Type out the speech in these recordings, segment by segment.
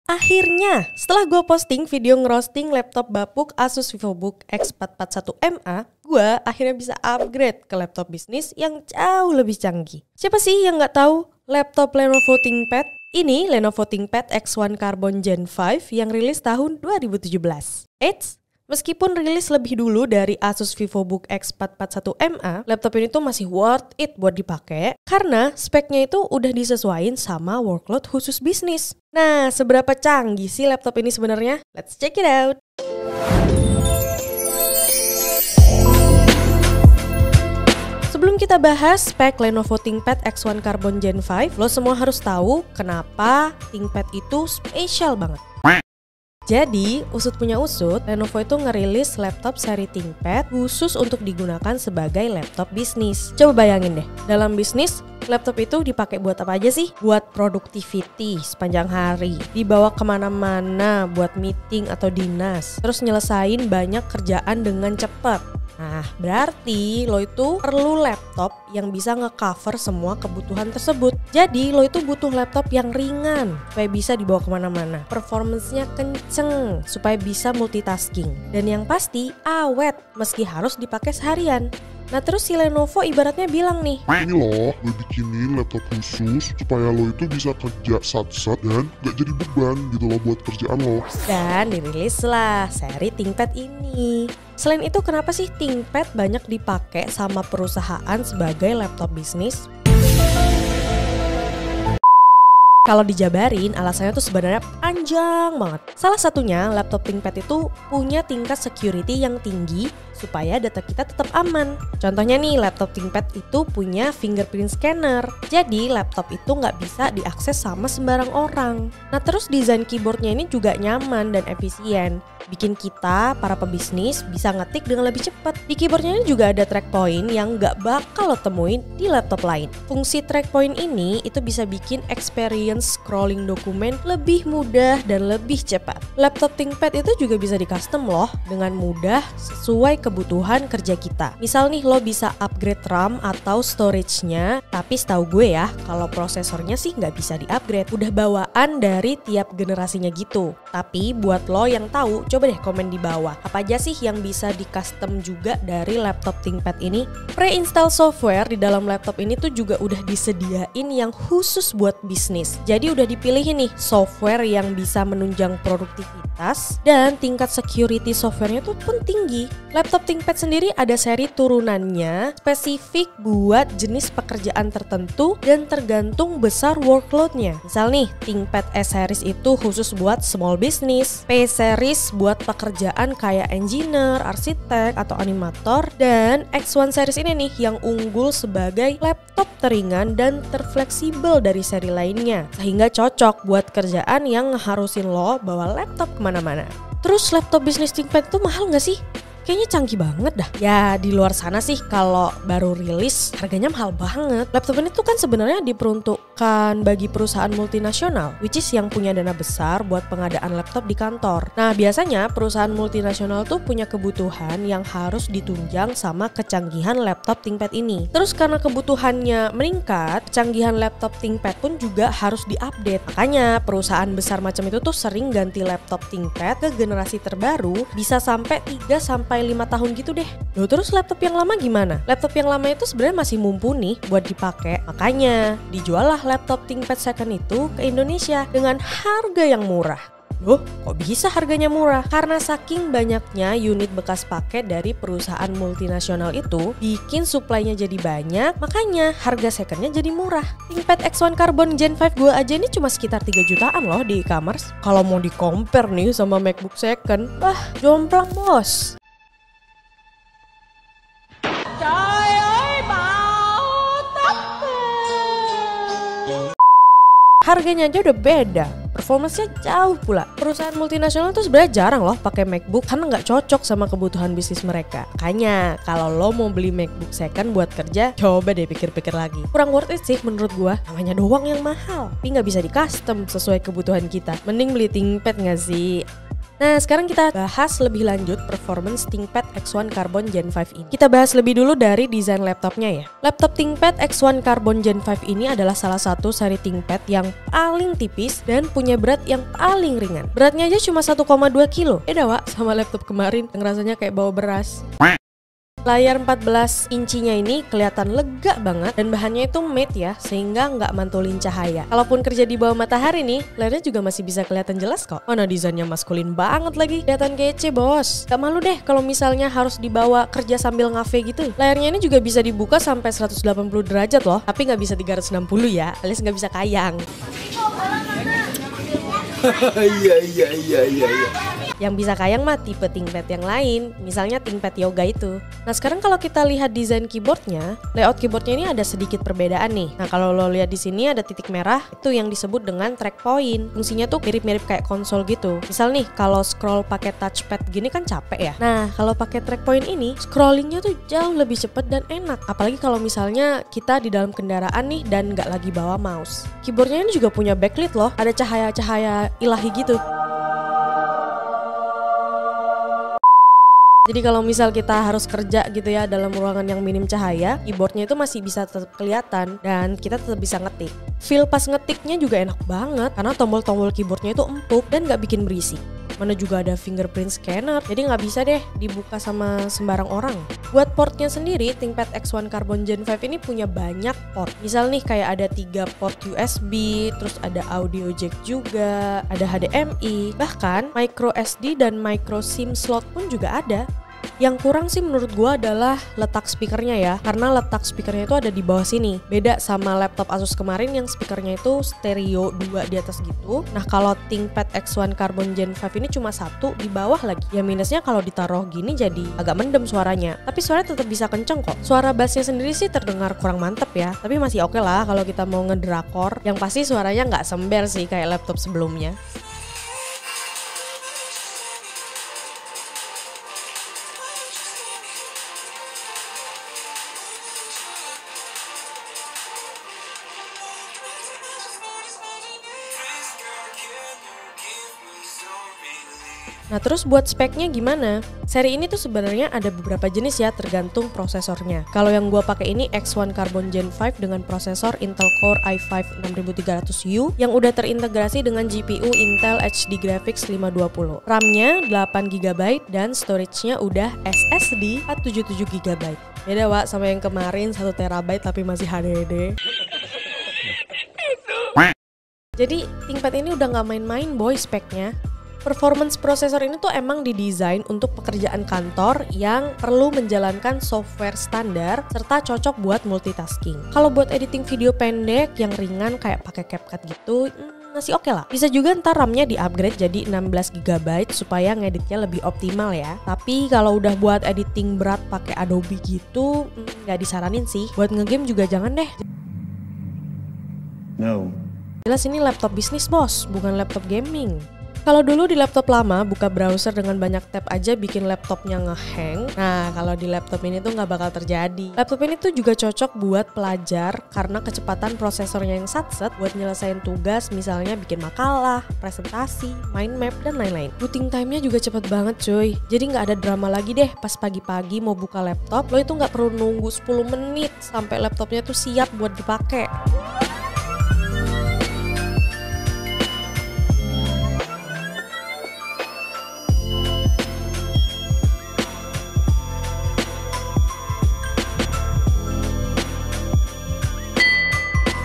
Akhirnya, setelah gue posting video ngerosting laptop bapuk Asus VivoBook X441MA, gue akhirnya bisa upgrade ke laptop bisnis yang jauh lebih canggih. Siapa sih yang nggak tahu laptop Lenovo ThinkPad? Ini Lenovo ThinkPad X1 Carbon Gen 5 yang rilis tahun 2017. Eits! Meskipun rilis lebih dulu dari Asus VivoBook X441MA, laptop ini tuh masih worth it buat dipakai karena speknya itu udah disesuaiin sama workload khusus bisnis. Nah, seberapa canggih sih laptop ini sebenarnya? Let's check it out. Sebelum kita bahas spek Lenovo ThinkPad X1 Carbon Gen 5, lo semua harus tahu kenapa ThinkPad itu spesial banget. Jadi, usut punya usut, Lenovo itu ngerilis laptop seri ThinkPad khusus untuk digunakan sebagai laptop bisnis. Coba bayangin deh, dalam bisnis, laptop itu dipakai buat apa aja sih? Buat productivity sepanjang hari, dibawa kemana-mana buat meeting atau dinas, terus nyelesain banyak kerjaan dengan cepat. Nah, berarti lo itu perlu laptop yang bisa nge-cover semua kebutuhan tersebut. Jadi, lo itu butuh laptop yang ringan supaya bisa dibawa kemana-mana. Performance-nya kenceng supaya bisa multitasking. Dan yang pasti, awet meski harus dipakai seharian. Nah, terus si Lenovo ibaratnya bilang nih, ini loh, gue bikinin laptop khusus supaya lo itu bisa kerja sat-sat dan gak jadi beban gitu loh buat kerjaan lo. Dan dirilislah seri ThinkPad ini. Selain itu, kenapa sih ThinkPad banyak dipakai sama perusahaan sebagai laptop bisnis? Kalau dijabarin, alasannya tuh sebenarnya panjang banget. Salah satunya, laptop ThinkPad itu punya tingkat security yang tinggi supaya data kita tetap aman. Contohnya nih, laptop ThinkPad itu punya fingerprint scanner. Jadi, laptop itu nggak bisa diakses sama sembarang orang. Nah, terus desain keyboardnya ini juga nyaman dan efisien. Bikin kita, para pebisnis, bisa ngetik dengan lebih cepat. Di keyboardnya ini juga ada track point yang nggak bakal lo temuin di laptop lain. Fungsi track point ini itu bisa bikin experience scrolling dokumen lebih mudah dan lebih cepat. Laptop ThinkPad itu juga bisa di custom loh dengan mudah sesuai kebutuhan kerja kita. Misal nih, lo bisa upgrade RAM atau storage-nya, tapi setahu gue ya, kalau prosesornya sih nggak bisa di-upgrade. Udah bawaan dari tiap generasinya gitu. Tapi buat lo yang tahu, coba deh komen di bawah. Apa aja sih yang bisa di custom juga dari laptop ThinkPad ini? Pre-install software di dalam laptop ini tuh juga udah disediain yang khusus buat bisnis. Jadi udah dipilihin nih software yang bisa menunjang produktivitas dan tingkat security softwarenya tuh pun tinggi. Laptop ThinkPad sendiri ada seri turunannya spesifik buat jenis pekerjaan tertentu dan tergantung besar workloadnya. Misal nih, ThinkPad S series itu khusus buat small business, P series buat pekerjaan kayak engineer, arsitek, atau animator, dan X1 series ini nih yang unggul sebagai laptop teringan dan terfleksibel dari seri lainnya, sehingga cocok buat kerjaan yang ngeharusin lo bawa laptop kemana-mana. Terus laptop bisnis ThinkPad itu mahal gak sih? Kayaknya canggih banget dah. Ya di luar sana sih kalau baru rilis harganya mahal banget. Laptop ini tuh kan sebenarnya diperuntukkan bagi perusahaan multinasional, which is yang punya dana besar buat pengadaan laptop di kantor. Nah, biasanya perusahaan multinasional tuh punya kebutuhan yang harus ditunjang sama kecanggihan laptop ThinkPad ini. Terus karena kebutuhannya meningkat, kecanggihan laptop ThinkPad pun juga harus diupdate. Makanya perusahaan besar macam itu tuh sering ganti laptop ThinkPad ke generasi terbaru bisa sampai 3-5 tahun gitu deh. Loh, terus laptop yang lama gimana? Laptop yang lama itu sebenarnya masih mumpuni buat dipakai. Makanya dijual lah laptop ThinkPad second itu ke Indonesia dengan harga yang murah. Loh, kok bisa harganya murah? Karena saking banyaknya unit bekas pakai dari perusahaan multinasional itu bikin suplainya jadi banyak, makanya harga secondnya jadi murah. ThinkPad X1 Carbon Gen 5 gue aja ini cuma sekitar 3 jutaan loh di e-commerce. Kalau mau di compare nih sama MacBook second, wah jomplang bos. Harganya aja udah beda, performance-nya jauh pula. Perusahaan multinasional tuh sebenarnya jarang loh pakai MacBook karena nggak cocok sama kebutuhan bisnis mereka. Makanya kalau lo mau beli MacBook second buat kerja, coba deh pikir-pikir lagi. Kurang worth it sih menurut gua. Namanya doang yang mahal, tapi nggak bisa di custom sesuai kebutuhan kita. Mending beli ThinkPad nggak sih? Nah, sekarang kita bahas lebih lanjut performance ThinkPad X1 Carbon Gen 5 ini. Kita bahas lebih dulu dari desain laptopnya ya. Laptop ThinkPad X1 Carbon Gen 5 ini adalah salah satu seri ThinkPad yang paling tipis dan punya berat yang paling ringan. Beratnya aja cuma 1,2 kilo. Beda Wak sama laptop kemarin yang rasanya kayak bawa beras. Layar 14 incinya ini kelihatan lega banget dan bahannya itu matte ya, sehingga nggak mantulin cahaya. Kalaupun kerja di bawah matahari nih, layarnya juga masih bisa kelihatan jelas kok. Mana desainnya maskulin banget lagi, kelihatan kece bos. Gak malu deh kalau misalnya harus dibawa kerja sambil ngafe gitu. Layarnya ini juga bisa dibuka sampai 180 derajat loh, tapi nggak bisa 360 ya, alias nggak bisa kayang. Iya. Yang bisa kayang mah tipe ThinkPad yang lain, misalnya ThinkPad Yoga itu. Nah sekarang kalau kita lihat desain keyboardnya, layout keyboardnya ini ada sedikit perbedaan nih. Nah kalau lo lihat di sini ada titik merah, itu yang disebut dengan track point. Fungsinya tuh mirip-mirip kayak konsol gitu. Misal nih kalau scroll pakai touchpad gini kan capek ya. Nah kalau pakai track point ini, scrollingnya tuh jauh lebih cepet dan enak. Apalagi kalau misalnya kita di dalam kendaraan nih dan nggak lagi bawa mouse. Keyboardnya ini juga punya backlit loh, ada cahaya-cahaya ilahi gitu. Jadi kalau misal kita harus kerja gitu ya dalam ruangan yang minim cahaya, keyboardnya itu masih bisa tetap kelihatan dan kita tetap bisa ngetik. Feel pas ngetiknya juga enak banget karena tombol-tombol keyboardnya itu empuk dan gak bikin berisik. Mana juga ada fingerprint scanner, jadi nggak bisa deh dibuka sama sembarang orang. Buat portnya sendiri, ThinkPad X1 Carbon Gen 5 ini punya banyak port. Misal nih kayak ada 3 port USB, terus ada audio jack juga, ada HDMI, bahkan micro SD dan micro SIM slot pun juga ada. Yang kurang sih menurut gua adalah letak speakernya ya, karena letak speakernya itu ada di bawah sini. Beda sama laptop Asus kemarin yang speakernya itu stereo 2 di atas gitu. Nah kalau ThinkPad X1 Carbon Gen 5 ini cuma 1 di bawah lagi. Ya minusnya kalau ditaruh gini jadi agak mendem suaranya. Tapi suaranya tetap bisa kenceng kok. Suara bassnya sendiri sih terdengar kurang mantep ya, tapi masih oke lah kalau kita mau ngedrakor. Yang pasti suaranya nggak sember sih kayak laptop sebelumnya. Nah terus buat speknya gimana? Seri ini tuh sebenarnya ada beberapa jenis ya tergantung prosesornya. Kalau yang gua pakai ini X1 Carbon Gen 5 dengan prosesor Intel Core i5 6300U yang udah terintegrasi dengan GPU Intel HD Graphics 520. RAM-nya 8GB dan storage-nya udah SSD 477GB. Beda Wak sama yang kemarin 1TB tapi masih HDD. Jadi ThinkPad ini udah gak main-main boy speknya. Performance prosesor ini tuh emang didesain untuk pekerjaan kantor yang perlu menjalankan software standar serta cocok buat multitasking. Kalau buat editing video pendek yang ringan kayak pakai CapCut gitu, masih oke lah. Bisa juga ntar RAM-nya di-upgrade jadi 16GB supaya ngeditnya lebih optimal ya. Tapi kalau udah buat editing berat pakai Adobe gitu, nggak disaranin sih. Buat ngegame juga jangan deh. No. Jelas ini laptop bisnis bos, bukan laptop gaming. Kalau dulu di laptop lama buka browser dengan banyak tab aja bikin laptopnya ngehang. Nah kalau di laptop ini tuh nggak bakal terjadi. Laptop ini tuh juga cocok buat pelajar karena kecepatan prosesornya yang satset buat nyelesain tugas, misalnya bikin makalah, presentasi, mind map dan lain-lain. Booting time-nya juga cepet banget cuy. Jadi nggak ada drama lagi deh pas pagi-pagi mau buka laptop. Lo itu nggak perlu nunggu 10 menit sampai laptopnya tuh siap buat dipakai.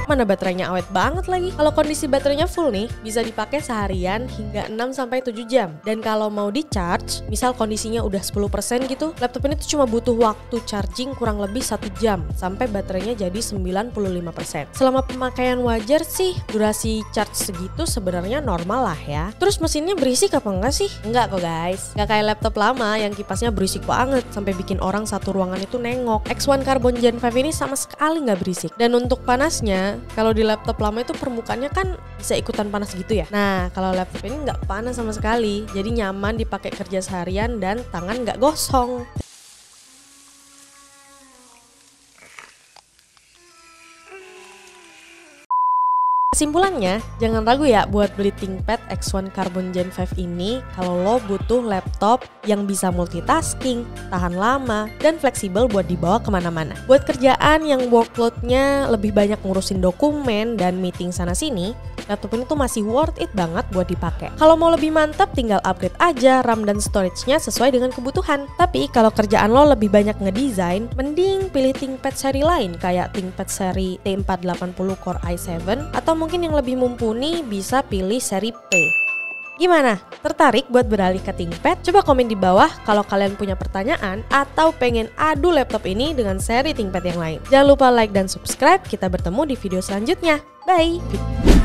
Mana baterainya awet banget lagi. Kalau kondisi baterainya full nih, bisa dipakai seharian hingga 6-7 jam. Dan kalau mau di charge, misal kondisinya udah 10% gitu, laptop ini tuh cuma butuh waktu charging kurang lebih 1 jam sampai baterainya jadi 95%. Selama pemakaian wajar sih, durasi charge segitu sebenarnya normal lah ya. Terus mesinnya berisik apa enggak sih? Enggak kok guys. Gak kayak laptop lama yang kipasnya berisik banget sampai bikin orang satu ruangan itu nengok. X1 Carbon Gen 5 ini sama sekali nggak berisik. Dan untuk panasnya, kalau di laptop lama itu permukaannya kan bisa ikutan panas gitu ya. Nah kalau laptop ini nggak panas sama sekali, jadi nyaman dipakai kerja seharian dan tangan nggak gosong. Kesimpulannya, jangan ragu ya buat beli ThinkPad X1 Carbon Gen 5 ini kalau lo butuh laptop yang bisa multitasking, tahan lama, dan fleksibel buat dibawa kemana-mana. Buat kerjaan yang workload-nya lebih banyak ngurusin dokumen dan meeting sana-sini, laptop ini tuh masih worth it banget buat dipakai. Kalau mau lebih mantap, tinggal upgrade aja RAM dan storage-nya sesuai dengan kebutuhan. Tapi kalau kerjaan lo lebih banyak ngedesain, mending pilih ThinkPad seri lain kayak ThinkPad seri T480 Core i7 atau mungkin yang lebih mumpuni bisa pilih seri P. Gimana? Tertarik buat beralih ke ThinkPad? Coba komen di bawah kalau kalian punya pertanyaan atau pengen adu laptop ini dengan seri ThinkPad yang lain. Jangan lupa like dan subscribe, kita bertemu di video selanjutnya. Bye!